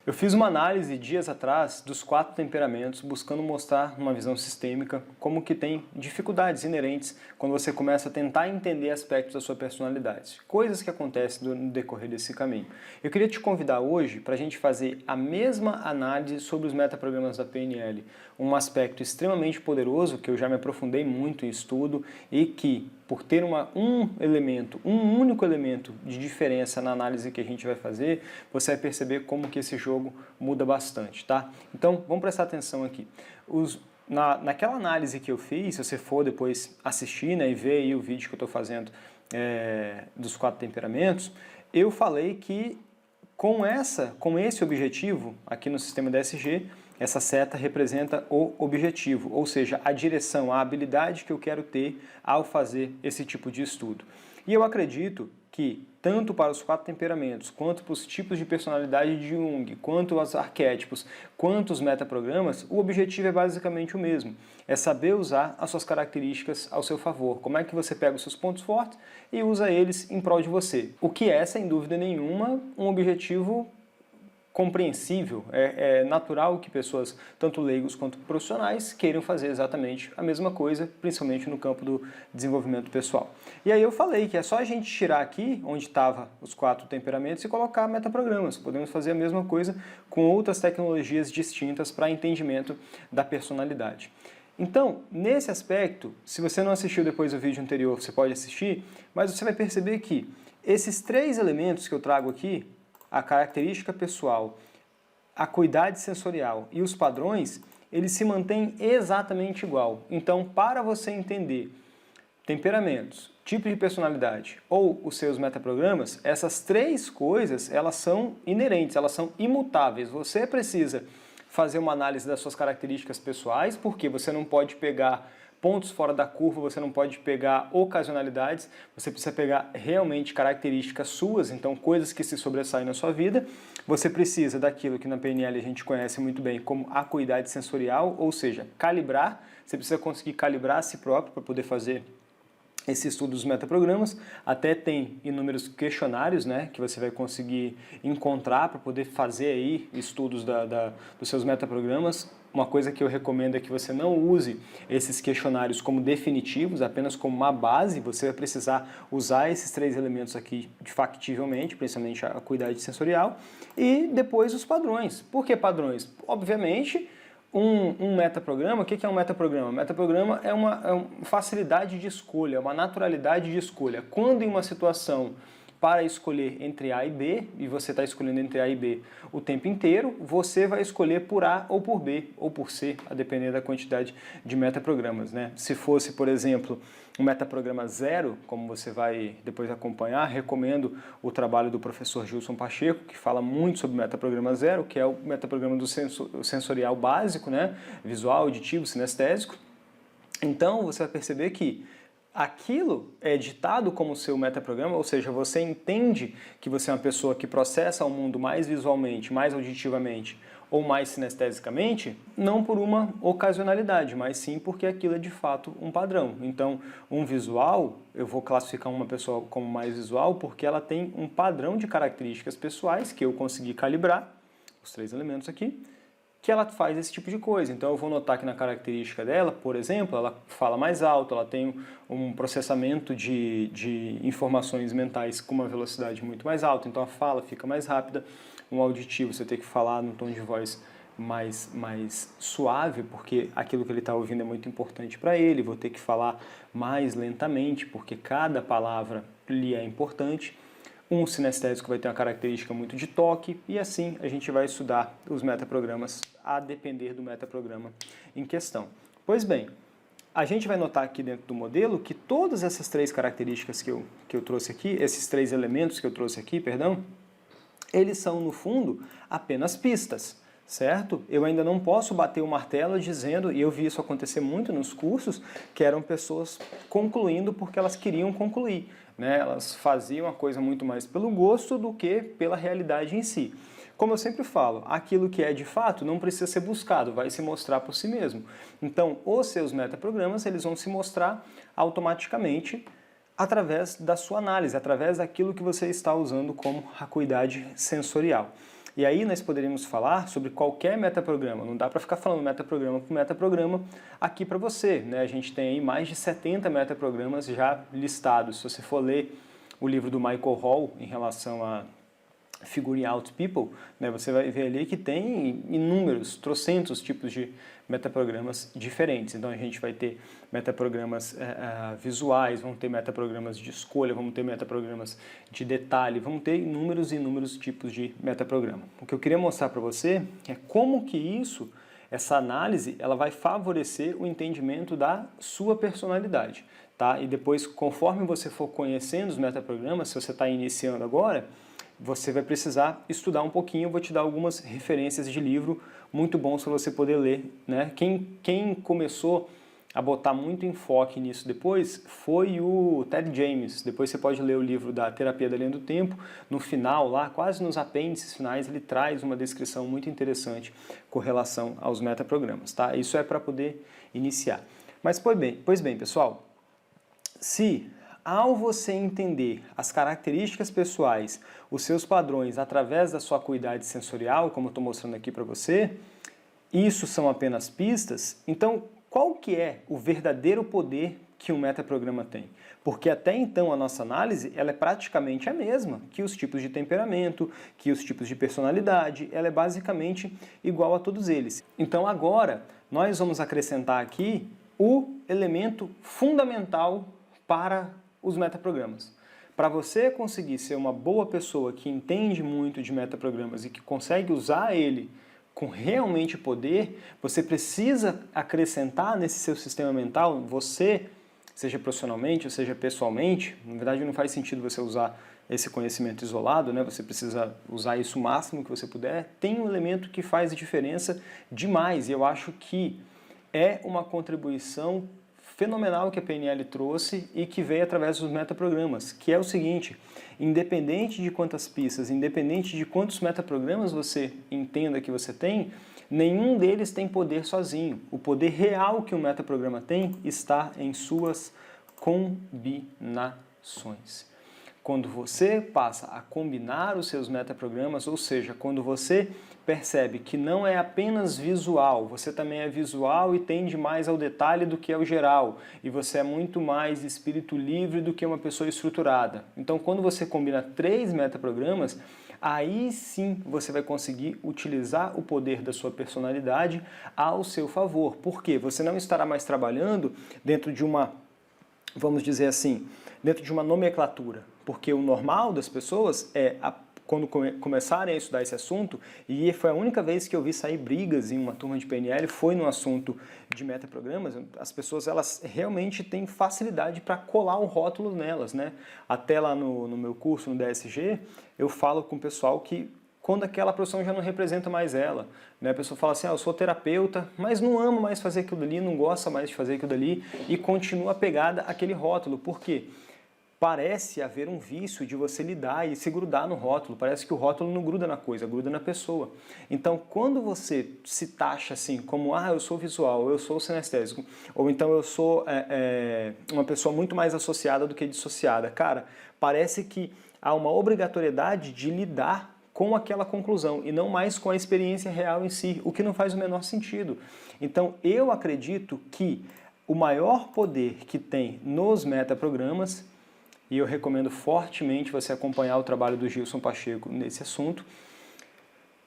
Eu fiz uma análise dias atrás dos 4 temperamentos, buscando mostrar numa visão sistêmica como que tem dificuldades inerentes quando você começa a tentar entender aspectos da sua personalidade, coisas que acontecem no decorrer desse caminho. Eu queria te convidar hoje para a gente fazer a mesma análise sobre os metaprogramas da PNL, um aspecto extremamente poderoso que eu já me aprofundei muito em estudo e que, por ter um único elemento de diferença na análise que a gente vai fazer, você vai perceber como que esse jogo muda bastante, tá? Então, vamos prestar atenção aqui. Naquela análise que eu fiz, se você for depois assistir, né, e ver aí o vídeo que eu estou fazendo dos 4 temperamentos, eu falei que com esse objetivo, aqui no sistema DSG, essa seta representa o objetivo, ou seja, a direção, a habilidade que eu quero ter ao fazer esse tipo de estudo. E eu acredito que, tanto para os 4 temperamentos, quanto para os tipos de personalidade de Jung, quanto os arquétipos, quanto os metaprogramas, o objetivo é basicamente o mesmo. É saber usar as suas características ao seu favor. Como é que você pega os seus pontos fortes e usa eles em prol de você. O que é, sem dúvida nenhuma, um objetivo compreensível, é natural que pessoas, tanto leigos quanto profissionais, queiram fazer exatamente a mesma coisa, principalmente no campo do desenvolvimento pessoal. E aí eu falei que é só a gente tirar aqui, onde estavam os 4 temperamentos, e colocar metaprogramas. Podemos fazer a mesma coisa com outras tecnologias distintas para entendimento da personalidade. Então, nesse aspecto, se você não assistiu depois do vídeo anterior, você pode assistir, mas você vai perceber que esses 3 elementos que eu trago aqui, a característica pessoal, a acuidade sensorial e os padrões, eles se mantêm exatamente igual. Então, para você entender temperamentos, tipo de personalidade ou os seus metaprogramas, essas 3 coisas, elas são inerentes, elas são imutáveis. Você precisa fazer uma análise das suas características pessoais, porque você não pode pegar pontos fora da curva, você não pode pegar ocasionalidades, você precisa pegar realmente características suas, então coisas que se sobressaem na sua vida. Você precisa daquilo que na PNL a gente conhece muito bem como acuidade sensorial, ou seja, calibrar. Você precisa conseguir calibrar a si próprio para poder fazer esse estudo dos metaprogramas. Até tem inúmeros questionários, né, que você vai conseguir encontrar para poder fazer aí estudos dos seus metaprogramas. Uma coisa que eu recomendo é que você não use esses questionários como definitivos, apenas como uma base. Você vai precisar usar esses 3 elementos aqui factivelmente, principalmente a acuidade sensorial, e depois os padrões. Por que padrões? Obviamente, um metaprograma, o que é um metaprograma? Metaprograma é uma facilidade de escolha, uma naturalidade de escolha. Quando em uma situação para escolher entre A e B, e você está escolhendo entre A e B o tempo inteiro, você vai escolher por A ou por B, ou por C, a depender da quantidade de metaprogramas, né? Se fosse, por exemplo, um metaprograma 0, como você vai depois acompanhar, recomendo o trabalho do professor Gilson Pacheco, que fala muito sobre metaprograma 0, que é o metaprograma do sensorial básico, né? Visual, auditivo, sinestésico. Então, você vai perceber que aquilo é ditado como seu metaprograma, ou seja, você entende que você é uma pessoa que processa o mundo mais visualmente, mais auditivamente ou mais sinestesicamente, não por uma ocasionalidade, mas sim porque aquilo é de fato um padrão. Então, um visual, eu vou classificar uma pessoa como mais visual porque ela tem um padrão de características pessoais que eu consegui calibrar, os 3 elementos aqui, que ela faz esse tipo de coisa. Então eu vou notar que na característica dela, por exemplo, ela fala mais alto, ela tem um processamento de informações mentais com uma velocidade muito mais alta, então a fala fica mais rápida. Um auditivo, você tem que falar num tom de voz mais suave, porque aquilo que ele está ouvindo é muito importante para ele. Vou ter que falar mais lentamente, porque cada palavra lhe é importante. Um sinestésico vai ter uma característica muito de toque, e assim a gente vai estudar os metaprogramas a depender do metaprograma em questão. Pois bem, a gente vai notar aqui dentro do modelo que todas essas 3 características que eu trouxe aqui, esses 3 elementos que eu trouxe aqui, perdão, eles são, no fundo, apenas pistas, certo? Eu ainda não posso bater o martelo dizendo, e eu vi isso acontecer muito nos cursos, que eram pessoas concluindo porque elas queriam concluir, né? Elas faziam a coisa muito mais pelo gosto do que pela realidade em si. Como eu sempre falo, aquilo que é de fato não precisa ser buscado, vai se mostrar por si mesmo. Então, os seus metaprogramas, eles vão se mostrar automaticamente através da sua análise, através daquilo que você está usando como acuidade sensorial. E aí nós poderíamos falar sobre qualquer metaprograma, não dá para ficar falando metaprograma por metaprograma aqui para você, né? A gente tem aí mais de 70 metaprogramas já listados. Se você for ler o livro do Michael Hall em relação a Figuring Out People, né, você vai ver ali que tem inúmeros, trocentos tipos de metaprogramas diferentes. Então a gente vai ter metaprogramas visuais, vamos ter metaprogramas de escolha, vamos ter metaprogramas de detalhe, vamos ter inúmeros e inúmeros tipos de metaprograma. O que eu queria mostrar para você é como que isso, essa análise, ela vai favorecer o entendimento da sua personalidade. Tá? E depois, conforme você for conhecendo os metaprogramas, se você está iniciando agora, você vai precisar estudar um pouquinho. Eu vou te dar algumas referências de livro muito bons para você poder ler, né? Quem começou a botar muito enfoque nisso depois foi o Ted James. Depois você pode ler o livro da Terapia da Linha do Tempo. No final, lá, quase nos apêndices finais, ele traz uma descrição muito interessante com relação aos metaprogramas, tá? Isso é para poder iniciar. Mas, pois bem, pessoal, se ao você entender as características pessoais, os seus padrões através da sua acuidade sensorial, como eu estou mostrando aqui para você, isso são apenas pistas, então qual que é o verdadeiro poder que um metaprograma tem? Porque até então a nossa análise ela é praticamente a mesma que os tipos de temperamento, que os tipos de personalidade, ela é basicamente igual a todos eles. Então agora nós vamos acrescentar aqui o elemento fundamental para os metaprogramas. Para você conseguir ser uma boa pessoa que entende muito de metaprogramas e que consegue usar ele com realmente poder, você precisa acrescentar nesse seu sistema mental, você, seja profissionalmente ou seja pessoalmente, na verdade não faz sentido você usar esse conhecimento isolado, né? Você precisa usar isso o máximo que você puder, tem um elemento que faz diferença demais, e eu acho que é uma contribuição fenomenal que a PNL trouxe e que veio através dos metaprogramas, que é o seguinte: independente de quantas pistas, independente de quantos metaprogramas você entenda que você tem, nenhum deles tem poder sozinho. O poder real que um metaprograma tem está em suas combinações. Quando você passa a combinar os seus metaprogramas, ou seja, quando você percebe que não é apenas visual, você também é visual e tende mais ao detalhe do que ao geral, e você é muito mais espírito livre do que uma pessoa estruturada. Então, quando você combina 3 metaprogramas, aí sim você vai conseguir utilizar o poder da sua personalidade ao seu favor. Por quê? Você não estará mais trabalhando dentro de uma, vamos dizer assim, dentro de uma nomenclatura, porque o normal das pessoas é, quando começarem a estudar esse assunto, e foi a única vez que eu vi sair brigas em uma turma de PNL, foi no assunto de metaprogramas, as pessoas elas realmente têm facilidade para colar um rótulo nelas, né? Até lá no meu curso, no DSG, eu falo com o pessoal que quando aquela profissão já não representa mais ela, né? A pessoa fala assim, eu sou terapeuta, mas não amo mais fazer aquilo dali, não gosta mais de fazer aquilo dali, e continua pegada àquele rótulo. Por quê? Parece haver um vício de você lidar e se grudar no rótulo. Parece que o rótulo não gruda na coisa, gruda na pessoa. Então, quando você se taxa assim, como, eu sou visual, eu sou sinestésico, ou então eu sou uma pessoa muito mais associada do que dissociada, cara, parece que há uma obrigatoriedade de lidar com aquela conclusão e não mais com a experiência real em si, o que não faz o menor sentido. Então, eu acredito que o maior poder que tem nos metaprogramas, e eu recomendo fortemente você acompanhar o trabalho do Gilson Pacheco nesse assunto,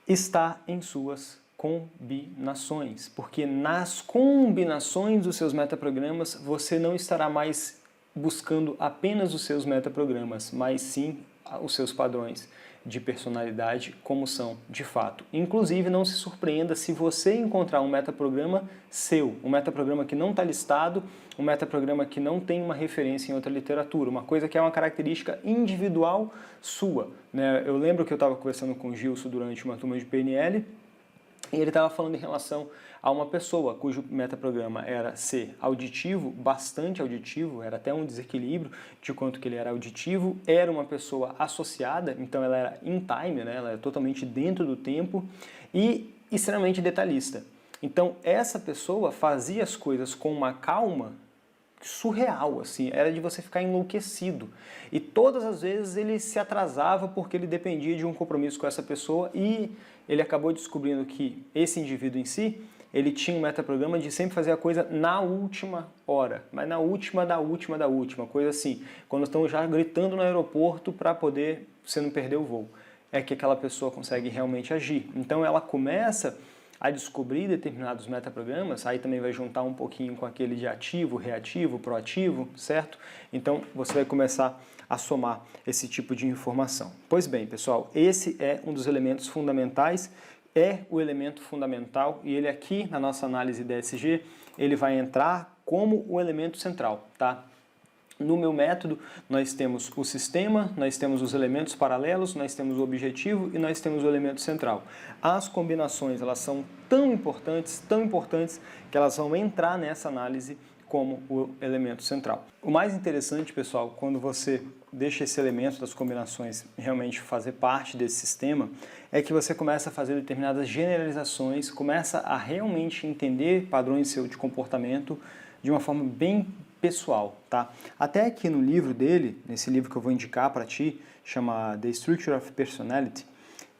está em suas combinações. Porque nas combinações dos seus metaprogramas, você não estará mais buscando apenas os seus metaprogramas, mas sim os seus padrões de personalidade como são de fato. Inclusive, não se surpreenda se você encontrar um metaprograma seu, um metaprograma que não está listado, um metaprograma que não tem uma referência em outra literatura, uma coisa que é uma característica individual sua, né? Eu lembro que eu estava conversando com o Gilson durante uma turma de PNL, e ele estava falando em relação a uma pessoa cujo metaprograma era ser auditivo, bastante auditivo, era até um desequilíbrio de quanto que ele era auditivo, era uma pessoa associada, então ela era in time, né? Ela era totalmente dentro do tempo e extremamente detalhista. Então essa pessoa fazia as coisas com uma calma surreal, assim, era de você ficar enlouquecido. E todas as vezes ele se atrasava porque ele dependia de um compromisso com essa pessoa e ele acabou descobrindo que esse indivíduo em si, ele tinha um metaprograma de sempre fazer a coisa na última hora, mas na última da última da última, coisa assim, quando estão já gritando no aeroporto para poder você não perder o voo, é que aquela pessoa consegue realmente agir. Então ela começa a descobrir determinados metaprogramas, aí também vai juntar um pouquinho com aquele de ativo, reativo, proativo, certo? Então você vai começar a somar esse tipo de informação. Pois bem, pessoal, esse é um dos elementos fundamentais, é o elemento fundamental e ele aqui na nossa análise DSG, ele vai entrar como o elemento central, tá? No meu método, nós temos o sistema, nós temos os elementos paralelos, nós temos o objetivo e nós temos o elemento central. As combinações, elas são tão importantes, que elas vão entrar nessa análise como o elemento central. O mais interessante, pessoal, quando você deixa esse elemento das combinações realmente fazer parte desse sistema, é que você começa a fazer determinadas generalizações, começa a realmente entender padrões seu de comportamento de uma forma bem pessoal, tá? Até aqui no livro dele, nesse livro que eu vou indicar para ti, chama The Structure of Personality,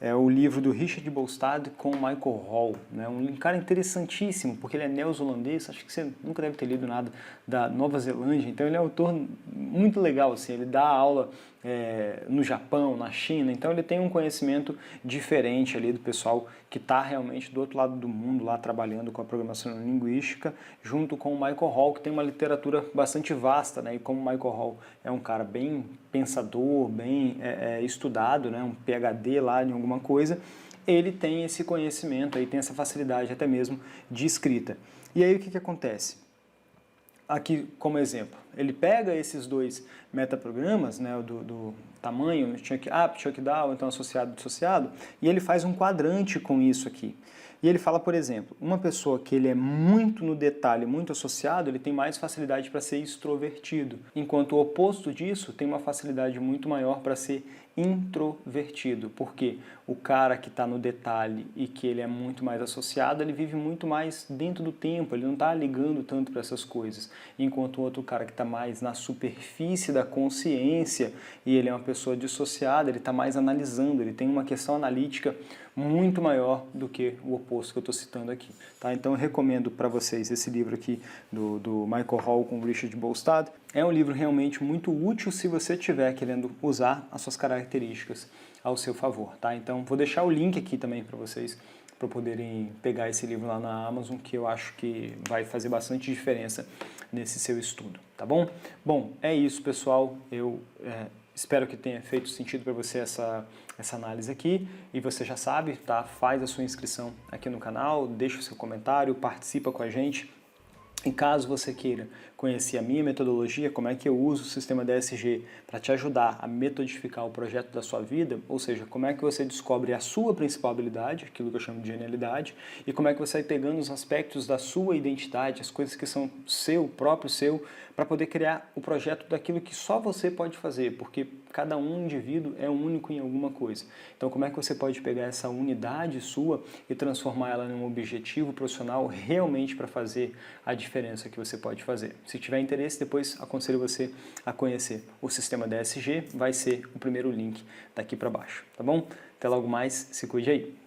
é o livro do Richard Bolstad com Michael Hall, né? Um cara interessantíssimo, porque ele é neozelandês, acho que você nunca deve ter lido nada da Nova Zelândia, então ele é um autor muito legal, assim, ele dá aula no Japão, na China, então ele tem um conhecimento diferente ali do pessoal que está realmente do outro lado do mundo, lá trabalhando com a programação linguística, junto com o Michael Hall, que tem uma literatura bastante vasta, né? E como o Michael Hall é um cara bem pensador, bem estudado, né? Um PhD lá em alguma coisa, ele tem esse conhecimento, aí tem essa facilidade até mesmo de escrita. E aí o que acontece? Aqui como exemplo, ele pega esses dois metaprogramas, né, do tamanho, chunk up, chunk down, então associado e dissociado, e ele faz um quadrante com isso aqui. E ele fala, por exemplo, uma pessoa que ele é muito no detalhe, muito associado, ele tem mais facilidade para ser extrovertido, enquanto o oposto disso tem uma facilidade muito maior para ser introvertido, porque o cara que está no detalhe e que ele é muito mais associado, ele vive muito mais dentro do tempo, ele não está ligando tanto para essas coisas, enquanto o outro cara que está mais na superfície da consciência e ele é uma pessoa dissociada, ele está mais analisando, ele tem uma questão analítica muito maior do que o oposto que eu estou citando aqui. Tá? Então eu recomendo para vocês esse livro aqui do Michael Hall com Richard Bolstad. É um livro realmente muito útil se você estiver querendo usar as suas características ao seu favor. Tá? Então vou deixar o link aqui também para vocês, para poderem pegar esse livro lá na Amazon, que eu acho que vai fazer bastante diferença nesse seu estudo. Tá bom? Bom, é isso, pessoal. Eu espero que tenha feito sentido para você essa análise aqui, e você já sabe, tá? Faz a sua inscrição aqui no canal, deixa o seu comentário, participa com a gente. E caso você queira conhecer a minha metodologia, como é que eu uso o sistema DSG para te ajudar a metodificar o projeto da sua vida, ou seja, como é que você descobre a sua principal habilidade, aquilo que eu chamo de genialidade, e como é que você vai pegando os aspectos da sua identidade, as coisas que são seu, próprio seu, para poder criar o projeto daquilo que só você pode fazer, porque cada um indivíduo é único em alguma coisa. Então, como é que você pode pegar essa unidade sua e transformar ela em um objetivo profissional realmente para fazer a diferença que você pode fazer? Se tiver interesse, depois aconselho você a conhecer o sistema DSG, vai ser o primeiro link daqui para baixo, tá bom? Até logo mais, se cuide aí!